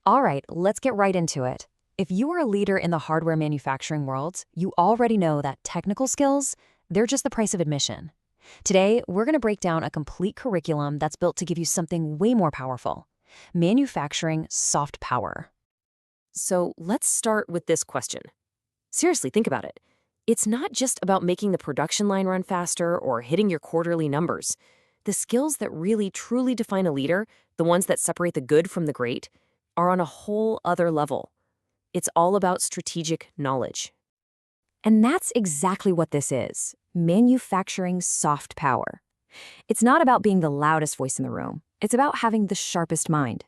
All right, let's get right into it. If you are a leader in the hardware manufacturing world, you already know that technical skills, they're just the price of admission. Today, we're going to break down a complete curriculum that's built to give you something way more powerful: manufacturing soft power. So let's start with this question. Seriously, think about it. It's not just about making the production line run faster or hitting your quarterly numbers. The skills that really truly define a leader, the ones that separate the good from the great, are on a whole other level. It's all about strategic knowledge. And that's exactly what this is: manufacturing soft power. It's not about being the loudest voice in the room. It's about having the sharpest mind.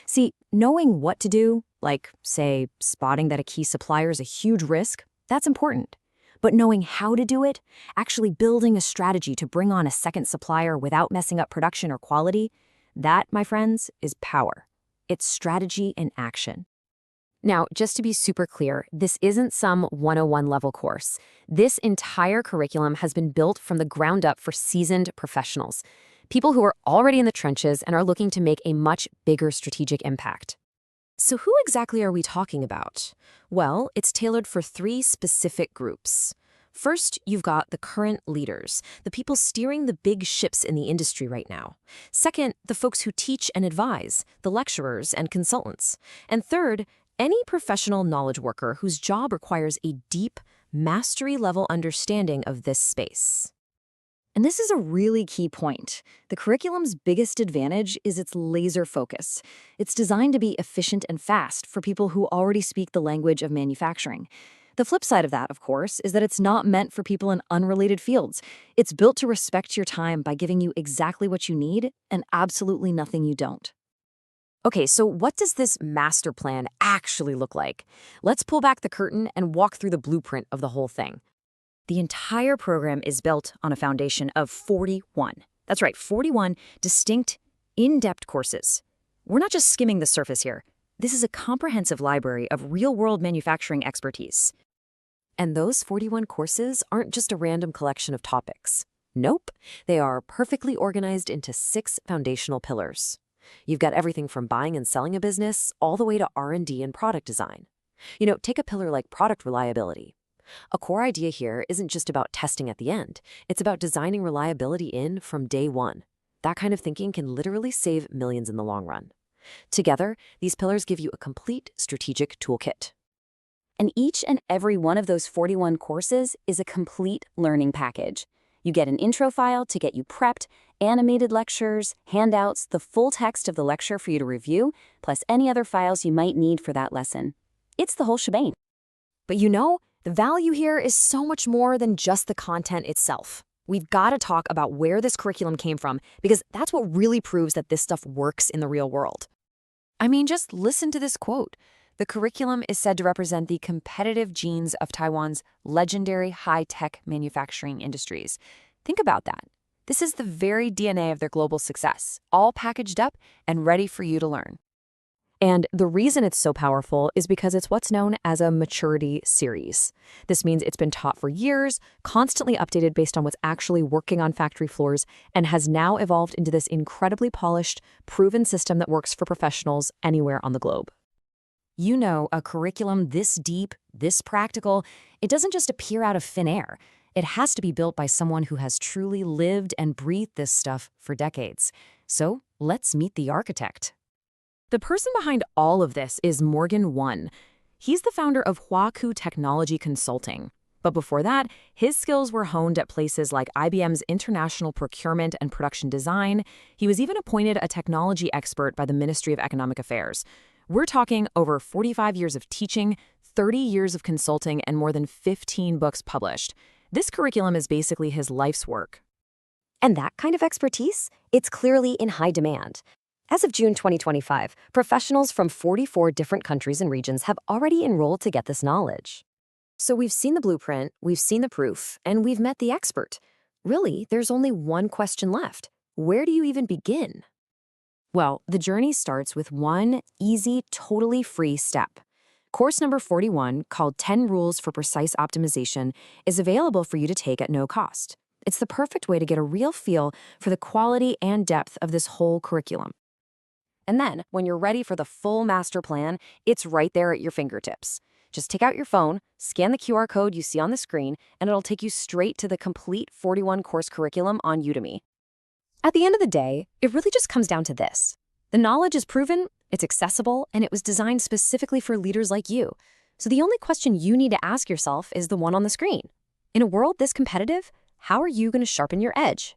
See, knowing what to do, like, say, spotting that a key supplier is a huge risk, that's important. But knowing how to do it, actually building a strategy to bring on a second supplier without messing up production or quality, that, my friends, is power. It's strategy in action. Now, just to be super clear, this isn't some 101 level course. This entire curriculum has been built from the ground up for seasoned professionals, people who are already in the trenches and are looking to make a much bigger strategic impact. So who exactly are we talking about? Well, it's tailored for 3 specific groups. First, you've got the current leaders, the people steering the big ships in the industry right now. Second, the folks who teach and advise, the lecturers and consultants. And third, any professional knowledge worker whose job requires a deep, mastery-level understanding of this space. And this is a really key point. The curriculum's biggest advantage is its laser focus. It's designed to be efficient and fast for people who already speak the language of manufacturing. The flip side of that, of course, is that it's not meant for people in unrelated fields. It's built to respect your time by giving you exactly what you need and absolutely nothing you don't. Okay, so what does this master plan actually look like? Let's pull back the curtain and walk through the blueprint of the whole thing. The entire program is built on a foundation of 41. That's right, 41 distinct, in-depth courses. We're not just skimming the surface here. This is a comprehensive library of real-world manufacturing expertise. And those 41 courses aren't just a random collection of topics. Nope, they are perfectly organized into 6 foundational pillars. You've got everything from buying and selling a business all the way to R&D and product design. Take a pillar like product reliability. A core idea here isn't just about testing at the end. It's about designing reliability in from day one. That kind of thinking can literally save millions in the long run. Together, these pillars give you a complete strategic toolkit. And each and every one of those 41 courses is a complete learning package. You get an intro file to get you prepped, animated lectures, handouts, the full text of the lecture for you to review, plus any other files you might need for that lesson. It's the whole shebang. But the value here is so much more than just the content itself. We've got to talk about where this curriculum came from, because that's what really proves that this stuff works in the real world. I mean, just listen to this quote. The curriculum is said to represent the competitive genes of Taiwan's legendary high-tech manufacturing industries. Think about that. This is the very DNA of their global success, all packaged up and ready for you to learn. And the reason it's so powerful is because it's what's known as a maturity series. This means it's been taught for years, constantly updated based on what's actually working on factory floors, and has now evolved into this incredibly polished, proven system that works for professionals anywhere on the globe. A curriculum this deep, this practical, it doesn't just appear out of thin air. It has to be built by someone who has truly lived and breathed this stuff for decades. So let's meet the architect. The person behind all of this is Morgan Won. He's the founder of Huaku Technology Consulting. But before that, his skills were honed at places like IBM's International Procurement and Production Design. He was even appointed a technology expert by the Ministry of Economic Affairs. We're talking over 45 years of teaching, 30 years of consulting, and more than 15 books published. This curriculum is basically his life's work. And that kind of expertise, it's clearly in high demand. As of June 2025, professionals from 44 different countries and regions have already enrolled to get this knowledge. So we've seen the blueprint, we've seen the proof, and we've met the expert. Really, there's only one question left. Where do you even begin? Well, the journey starts with one easy, totally free step. Course number 41, called 10 Rules for Precise Optimization, is available for you to take at no cost. It's the perfect way to get a real feel for the quality and depth of this whole curriculum. And then, when you're ready for the full master plan, it's right there at your fingertips. Just take out your phone, scan the QR code you see on the screen, and it'll take you straight to the complete 41-course curriculum on Udemy. At the end of the day, it really just comes down to this. The knowledge is proven, it's accessible, and it was designed specifically for leaders like you. So the only question you need to ask yourself is the one on the screen. In a world this competitive, how are you going to sharpen your edge?